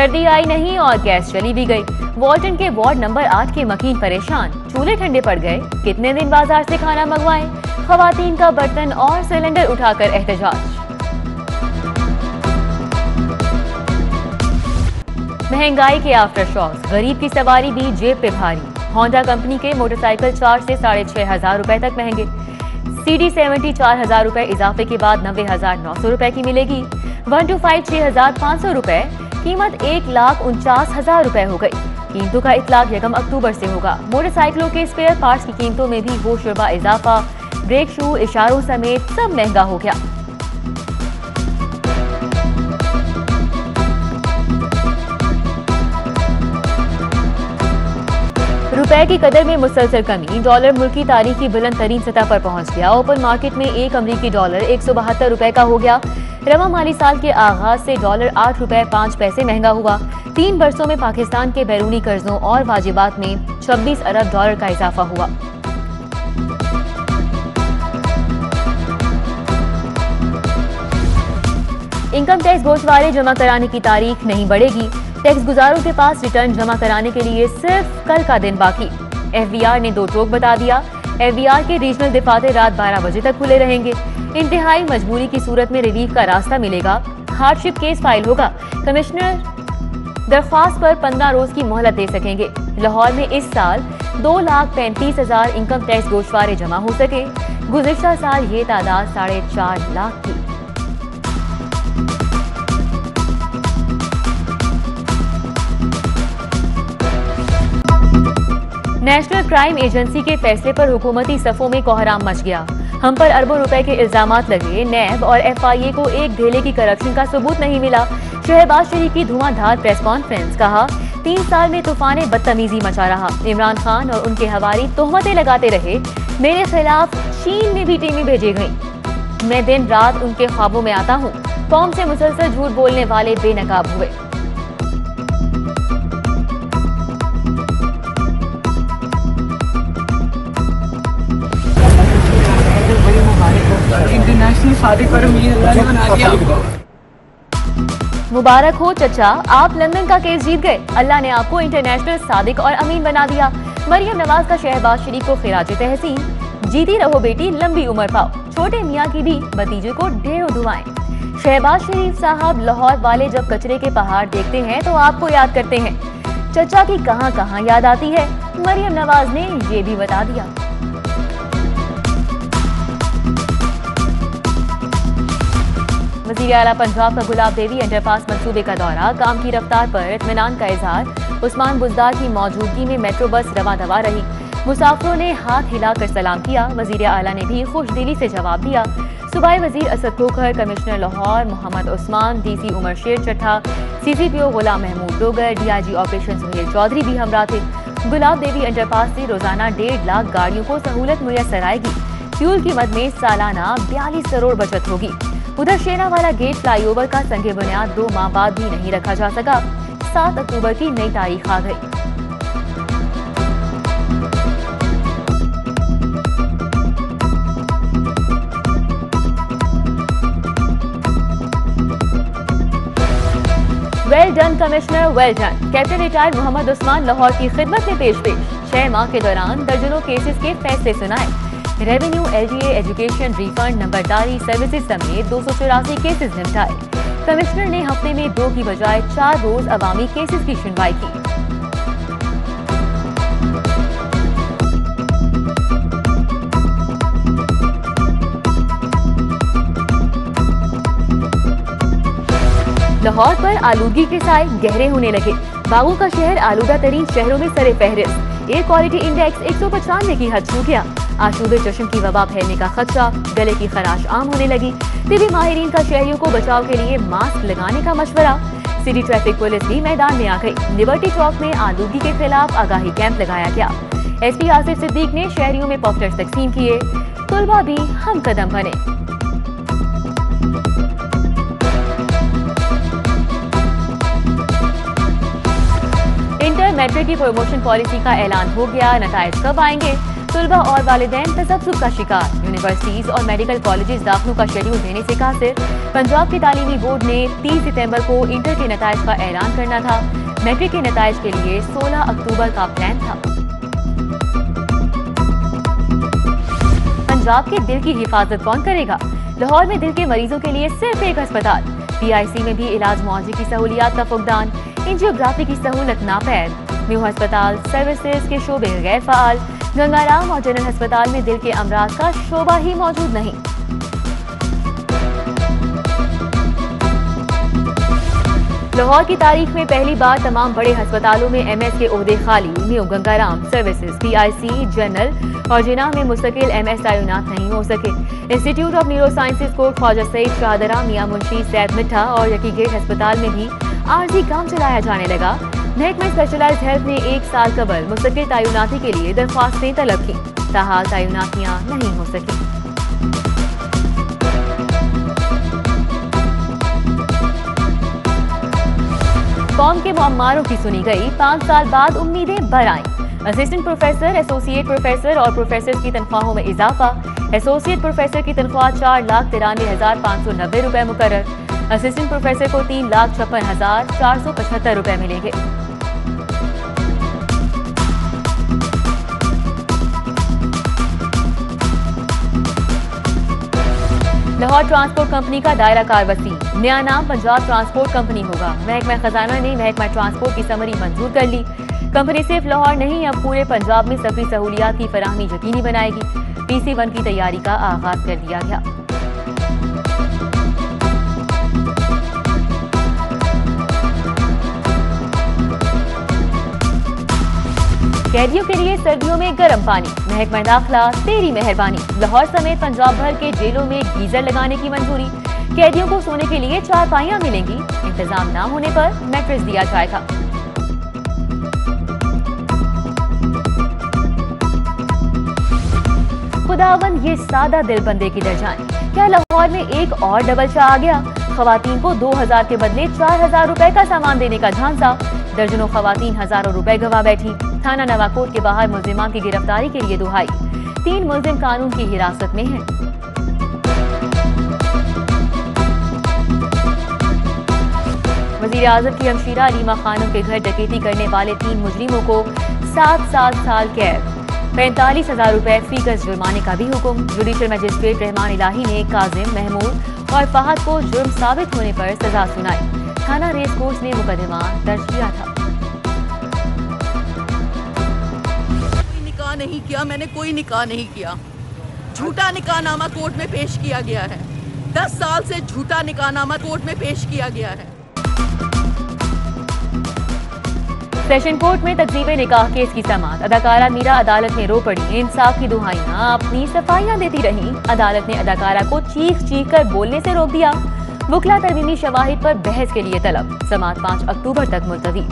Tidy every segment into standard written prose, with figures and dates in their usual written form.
सर्दी आई नहीं और गैस चली भी गई। वॉल्टन के वार्ड नंबर 8 के मकीन परेशान, चूल्हे ठंडे पड़ गए, कितने दिन बाजार से खाना मंगवाएं? खवातीन का बर्तन और सिलेंडर उठाकर एहतजाज। महंगाई के आफ्टर शॉक्स, गरीब की सवारी भी जेब पे भारी। होंडा कंपनी के मोटरसाइकिल 4 से 6,500 रुपए तक महंगे। CD70 4,000 रुपए इजाफे के बाद 90,900 रुपए की मिलेगी। 125 6,500 रुपए, कीमत 1,49,000 रुपए हो गई। कीमतों का इतलाक 1 अक्टूबर से होगा। मोटरसाइकिलों के स्पेयर पार्ट्स की कीमतों में भी होशरुबा इजाफा, ब्रेक शू, इशारों समेत सब महंगा हो गया। रुपए की कदर में मुसलसल कमी, डॉलर मुल्क की तारीख की बुलंद तरीन सतह पर पहुंच गया। ओपन मार्केट में एक अमरीकी डॉलर 172 रुपए का हो गया। रवा माली साल के आगाज से डॉलर 8 रुपए 5 पैसे महंगा हुआ। 3 बरसों में पाकिस्तान के बैरूनी कर्जों और वाजिबात में 26 अरब डॉलर का इजाफा हुआ। इनकम टैक्स गोशवारे जमा कराने की तारीख नहीं बढ़ेगी। टैक्स गुजारों के पास रिटर्न जमा कराने के लिए सिर्फ कल का दिन बाकी। FBR ने 2 टोक बता दिया। FBR के रीजनल दफातर रात 12 बजे तक खुले रहेंगे। इंतहाई मजबूरी की सूरत में रिलीफ का रास्ता मिलेगा। हार्डशिप केस फाइल होगा। कमिश्नर दरख्वास्त पर 15 रोज की मोहलत दे सकेंगे। लाहौर में इस साल 2,35,000 इनकम टैक्स गोशवारे जमा हो सके। गुज़िश्ता साल ये तादाद 4.5 लाख थी। नेशनल क्राइम एजेंसी के फैसले पर हुकूमती सफों में कोहराम मच गया। हम पर अरबों रुपए के इल्जामात लगे। नैब और FIA को एक धेले की करप्शन का सबूत नहीं मिला। शहबाज शरीफ की धुआंधार प्रेस कॉन्फ्रेंस, कहा 3 साल में तूफान बदतमीजी मचा रहा। इमरान खान और उनके हवारी तोहमतें लगाते रहे। मेरे खिलाफ चीन में भी टीमें भेजी गयी। मैं दिन रात उनके ख्वाबों में आता हूँ। कौम से मुसलसल झूठ बोलने वाले बेनकाब हुए। इंटरनेशनल सादिक और अमीन अल्लाह ने बना दिया। मुबारक हो चचा, आप लंदन का केस जीत गए। अल्लाह ने आपको इंटरनेशनल सादिक और अमीन बना दिया। मरियम नवाज का शहबाज शरीफ को खिराज तहसीन। जीती रहो बेटी, लंबी उम्र पाओ। छोटे मियाँ की भी भतीजे को ढेरों दुआएं। शहबाज शरीफ साहब, लाहौर वाले जब कचरे के पहाड़ देखते हैं तो आपको याद करते हैं। चचा की कहां कहां याद आती है, मरियम नवाज ने ये भी बता दिया। वज़ीर आला पंजाब का गुलाब देवी अंडरपास मंसूबे का दौरा, काम की रफ्तार पर इत्मीनान का इजहार। उस्मान बुज़दार की मौजूदगी में मेट्रो बस रवा दवा रही। मुसाफिरों ने हाथ हिलाकर सलाम किया। वज़ीर आला ने भी खुशदिली से जवाब दिया। सूबाई वज़ीर असद खोखर, कमिश्नर लाहौर मोहम्मद उस्मान, DC उमर शेर चट्ठा, CCPO गुलाम महमूद डोगर, DIG ऑपरेशन सुनील चौधरी भी हमरा थे। गुलाब देवी अंडरपास से रोजाना 1.5 लाख गाड़ियों को सहूलत मुयसर आएगी। फ्यूल कीमत में सालाना 42 करोड़ बचत होगी। उधर शेरावाला गेट फ्लाईओवर का संगे बुनियाद 2 माह बाद भी नहीं रखा जा सका। 7 अक्टूबर की नई तारीख आ गई। Well done commissioner, well done. Captain retired Mohammad Usman Lahore की खिदमत में पेश। 6 माह के दौरान दर्जनों केसेस के फैसले सुनाए। रेवेन्यू, LGA, एजुकेशन, रिफंड, नंबरदारी, सर्विसेज समेत 284 केसेस निपटाए। कमिश्नर ने हफ्ते में 2 की बजाय 4 रोज अवामी केसेस की सुनवाई की। लाहौर पर आलूगी के साए गहरे होने लगे। बागों का शहर आलूदा तरीन शहरों में सरे फहरिस्त। एयर क्वालिटी इंडेक्स 195 की हद छू गया। आशूबे चश्म की वबा फैलने का खदशा, गले की खराश आम होने लगी। तिबी माहिरीन का शहरियों को बचाव के लिए मास्क लगाने का मशवरा। सिटी ट्रैफिक पुलिस भी मैदान में आ गई। लिबर्टी चौक में आलूगी के खिलाफ आगाही कैंप लगाया गया। SP आसिफ सिद्दीक ने शहरियों में पॉपलेट्स तकसीम किए। तुलबा भी हम कदम बने। इंटर मैट्रिक की प्रमोशन पॉलिसी का ऐलान हो गया। नताइज कब आएंगे? तुलबा और वालिदैन तसब्सुब का शिकार। यूनिवर्सिटीज और मेडिकल कॉलेजेस दाखिलों का शेड्यूल देने से कासिर। पंजाब के तालीमी बोर्ड ने 30 सितंबर को इंटर के नताइज का ऐलान करना था। मैट्रिक के नताइज के लिए 16 अक्टूबर का प्लान था। पंजाब के दिल की हिफाजत कौन करेगा? लाहौर में दिल के मरीजों के लिए सिर्फ एक अस्पताल। PIC में भी इलाज मुआवजे की सहूलियात का फुकदान। एंजियोग्राफी की सहूलत नापैद। न्यू अस्पताल सर्विसेज के शोबे गैर फाल। गंगाराम और जनरल अस्पताल में दिल के अमराज का शोबा ही मौजूद नहीं। लाहौर की तारीख में पहली बार तमाम बड़े अस्पतालों में MS के ओहदे खाली। New Gangaram services, PIC, general और जिना में मुस्तकिल MS तैनात नहीं हो सके। इंस्टीट्यूट ऑफ न्यूरो साइंसेज को ख्वाजा सईद शाहदरा, मियां मुंशी, सैद मिठा और यकी गेट अस्पताल में भी आर्जी काम चलाया जाने लगा। महकमा स्पेशलाइज्ड हेल्थ ने 1 साल कबल मुस्तकिल तैनाती के लिए दरख्वास्तें तलब की, ताहाल तैनातियां नहीं हो सकी। कौम के मुअम्मारों की सुनी गई, 5 साल बाद उम्मीदें बर आईं। असिस्टेंट प्रोफेसर, एसोसिएट प्रोफेसर और प्रोफेसर की तनख्वाहों में इजाफा। एसोसिएट प्रोफेसर की तनख्वाह 4,93,590 रुपए मुकर्रर। असिस्टेंट प्रोफेसर को 3,56,475 रुपए मिलेंगे। लाहौर ट्रांसपोर्ट कंपनी का दायरा कार वसी। नया नाम पंजाब ट्रांसपोर्ट कंपनी होगा। महकमा खजाना ने महकमा ट्रांसपोर्ट की समरी मंजूर कर ली। कंपनी सिर्फ लाहौर नहीं, अब पूरे पंजाब में सफरी सहूलियात की फराहमी यकीनी बनाएगी। PC1 की तैयारी का आगाज कर दिया गया। कैदियों के लिए सर्दियों में गर्म पानी। महकमा दाखिला तेरी मेहरबानी। लाहौर समेत पंजाब भर के जेलों में गीजर लगाने की मंजूरी। कैदियों को सोने के लिए चारपाइयां मिलेंगी। इंतजाम न होने पर मैट्रेस दिया जाएगा। खुदावन ये सादा दिल बंदे की दरजानी। क्या लाहौर में एक और डबल शाह आ गया? खवातीन को 2,000 के बदले 4,000 रुपए का सामान देने का झांसा। दर्जनों खवातीन हजारों रुपए गवा बैठी। थाना नवाकोट के बाहर मुल्जिमान की गिरफ्तारी के लिए दुहाई। 3 मुल्जिम कानून की हिरासत में हैं। वजीर आजम की हमशीरा अलीमा खानम के घर डकैती करने वाले 3 मुजरिमों को 7 साल कैद, 45,000 रुपए फी गज जुर्माने का भी हुक्म। जुडिशल मजिस्ट्रेट रहमान इलाही ने काजिम, महमूद और फहद को जुर्म साबित होने पर सजा सुनाई। थाना रेस कोर्स ने मुकदमा दर्ज किया था। नहीं किया, मैंने कोई निकाह नहीं किया। झूठा निकाहनामा कोर्ट में पेश किया गया है। 10 साल से झूठा निकाहनामा कोर्ट में पेश किया गया है। सेशन कोर्ट में तकजीबे निकाह केस की समाअत। अदाकारा मीरा अदालत में रो पड़ी। इंसाफ की दुहाइयां अपनी सफाइयां देती रहीं। अदालत ने अदाकारा को चीख कर बोलने से रोक दिया। वुकला तरमीमी शवाहिद पर बहस के लिए तलब। समाअत 5 अक्टूबर तक मुलतवी।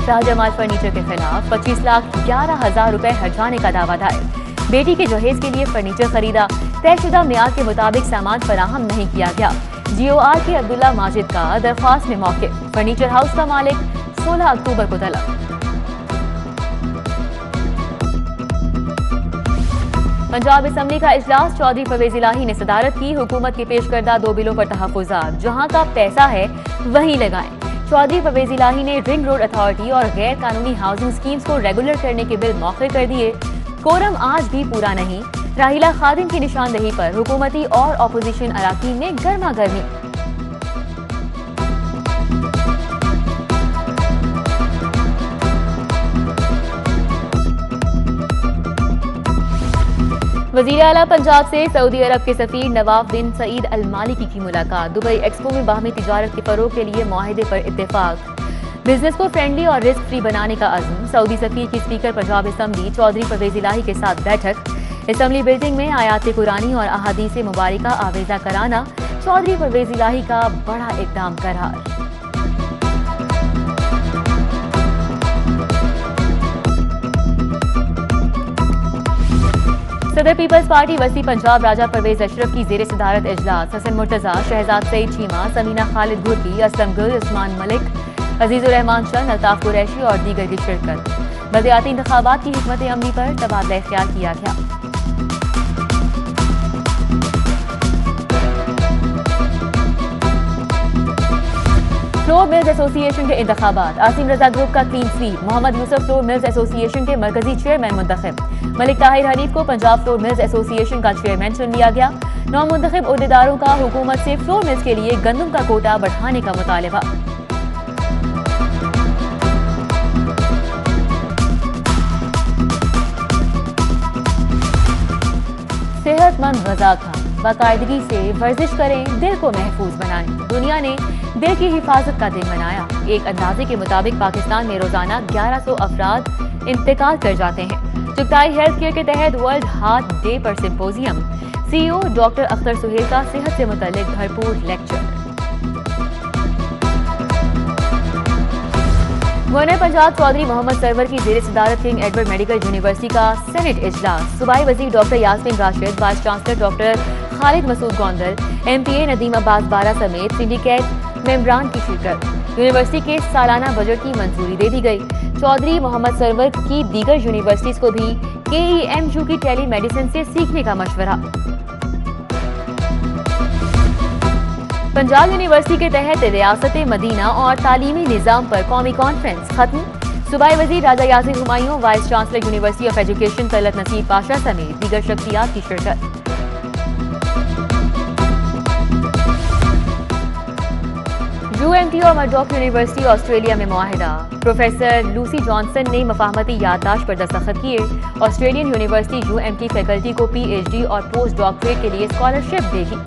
शाहजमाल फर्नीचर के खिलाफ 25,11,000 रुपए हर्जाने का दावा दायर। बेटी के जहेज के लिए फर्नीचर खरीदा। तयशुदा मियाद के मुताबिक सामान फराहम नहीं किया गया। GOR के अब्दुल्ला माजिद का दरख्वास्त में मौके। फर्नीचर हाउस का मालिक 16 अक्टूबर को तलब। पंजाब असेंबली का इजलास। चौधरी परवेज इलाही ने सदारत की। हुकूमत के पेश करदा 2 बिलों पर तहफुजात। जहां का पैसा है वहीं लगाएं। चौधरी परवेज इलाही ने रिंग रोड अथॉरिटी और गैर कानूनी हाउसिंग स्कीम्स को रेगुलर करने के बिल मौखर कर दिए। कोरम आज भी पूरा नहीं। राहिला खादिम की निशानदेही पर हुकूमती और अपोजिशन अराकीन में गर्मा गर्मी। वजीर आला पंजाब से सऊदी अरब के सफीर नवाफ बिन सईद अल मालिकी की मुलाकात। दुबई एक्सपो में बाहमी तिजारत के फरोग के लिए मुआहिदे पर इत्तेफाक। बिजनेस को फ्रेंडली और रिस्क फ्री बनाने का अज़्म। सऊदी सफीर की स्पीकर पंजाब असेंबली चौधरी परवेज इलाही के साथ बैठक। असेंबली बिल्डिंग में आयात कुरानी और अहादीस मुबारिका आवेजा कराना चौधरी परवेज इलाही का बड़ा इक़दाम करार। सदर पीपल्स पार्टी वसी पंजाब राजा परवेज अशरफ की जेर सदारत इजलास। हसन मुर्तजा, शहजाद सईद चीमा, समीना खालिद घुर्की, असलम गुल, उस्मान मलिक, अजीजुर रहमान चंद, अल्ताफ कुरैशी और दीगर की शिरकत। बलदियाती इंतखाबात की हिकमत अमली पर तबादला इख्तियार किया गया। फ्लोर मिल्स एसोसिएशन के इंतखाबात। आसिम रजा ग्रुप का clean sweep. Mohammad Yusuf flour mills association के मरकजी चेयरमैन मुंतखब। मलिक ताहिर हनीफ को पंजाब फ्लोर मिल्स एसोसिएशन का चेयरमैन चुन लिया गया। नौ मुंतखब ओहदेदारों का हुकूमत से फ्लोर मिल्स के लिए गंदम का कोटा बढ़ाने का मुतालबा। सेहतमंद ग़िज़ा खाएं, बाकायदगी से वर्जिश करें, दिल को महफूज बनाएं। दुनिया ने दिल की हिफाजत का दिन मनाया। एक अंदाजे के मुताबिक पाकिस्तान में रोजाना 1100 अफराद इंतकाल कर जाते हैं। चुगताई हेल्थ केयर के तहत वर्ल्ड हार्ट डे पर symposium. CEO doctor Akhtar Suhail का सेहत से मुतल्लिक भरपूर लेक्चर। गवर्नर पंजाब चौधरी मोहम्मद सरवर की जेर सदारत किंग एडवर्ड मेडिकल यूनिवर्सिटी का सेनेट इजलास। सूबाई वजीर doctor Yasmin Rashid, vice chancellor doctor Khalid Masood Gondal, MPA Nadeem Abbas Bara समेत सिंडिकेट मेंबरान की शिरकत। यूनिवर्सिटी के सालाना बजट की मंजूरी दे दी गई। चौधरी मोहम्मद सरवर की दीगर यूनिवर्सिटीज को भी KEMU की टेली मेडिसिन से सीखने का मशवरा। पंजाब यूनिवर्सिटी के तहत रियासत मदीना और तालीमी निज़ाम पर कौमी कॉन्फ्रेंस खत्म। सूबाई वजीर Raja Yasir Humayun, vice chancellor university of education Talat Naseeb Pasha समेत दीगर शख्सियात की शिरकत। UMT और मर्डॉक यूनिवर्सिटी ऑस्ट्रेलिया में मुआहिदा। प्रोफेसर लूसी जॉनसन ने मफाहमती याददाश्त पर दस्तखत किए। ऑस्ट्रेलियन यूनिवर्सिटी UMT फैकल्टी को PhD और पोस्ट डॉक्टरेट के लिए स्कॉलरशिप देगी।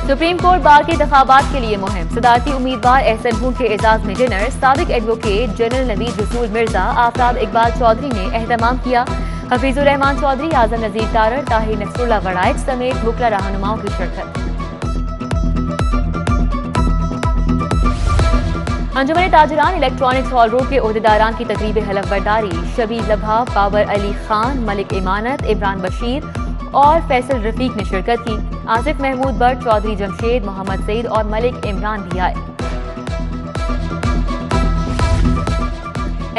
सुप्रीम कोर्ट बार के इंतखाबात के लिए मुहिम। सदारती उम्मीदवार एहसन हूर के एजाज में डिनर। साबिक एडवोकेट जनरल नवीद रसूल मिर्जा, आफताब इकबाल चौधरी ने एहतमाम किया। हफीजुर रहमान चौधरी, आजम नजीर तारड़, ताहिर नसरुल्लाह वड़ाइच समेत मुकला रहनुमाओं की शिरकत। अंजुमन ताजरान इलेक्ट्रॉनिक्स हॉल रोड के ओहदेदारान की तकरीब हलफ बर्दारी। शबीर लभा, बाबर अली खान, मलिक इमानत, इमरान बशीर और फैसल रफीक ने शिरकत की। आसिफ महमूद बट, चौधरी जमशेद, मोहम्मद सईद और मलिक इमरान भी आए।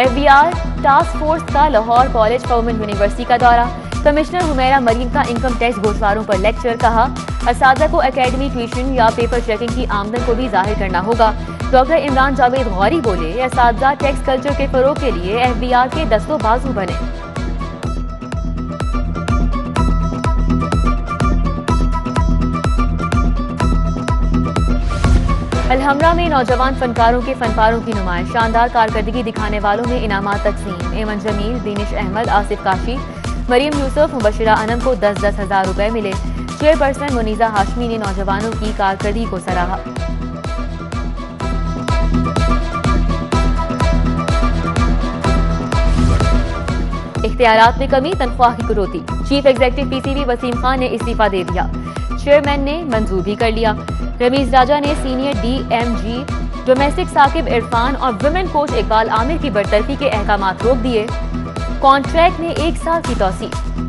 FBI टास्क फोर्स का Lahore college for women university का दौरा। कमिश्नर हुमैरा मरीम का इनकम टैक्स घोषवारों पर लेक्चर। कहा, असातिज़ा को एकेडमी ट्यूशन या पेपर चेकिंग की आमदन को भी जाहिर करना होगा। डॉक्टर इमरान जावेद गौरी बोले, असातिज़ा टैक्स कल्चर के फरोग के लिए FBR के दस्तों बाजू बने। अलहमरा में नौजवान फनकारों के फनपारों की नुमाइश। शानदार कारकर्दगी दिखाने वालों में इनामात तकसीम। एमन जमील, दीनिश अहमद, आसिफ काशी, मरियम यूसुफ, मुबशिरा अनम को 10-10 हज़ार रुपए मिले। चेयरपर्सन मुनीजा हाशमी ने नौजवानों की कारकर्दगी को सराहा। इख्तियारात में कमी, तनख्वाह की कटौती। Chief executive PCB Waseem Khan ने इस्तीफा दे दिया। चेयरमैन ने मंजूर भी कर लिया। रमीज राजा ने senior DMG domestic Saqib Irfan और वुमेन कोच इकबाल आमिर की बरतरफी के अहकामात रोक दिए। कॉन्ट्रैक्ट में 1 साल की तौसीह।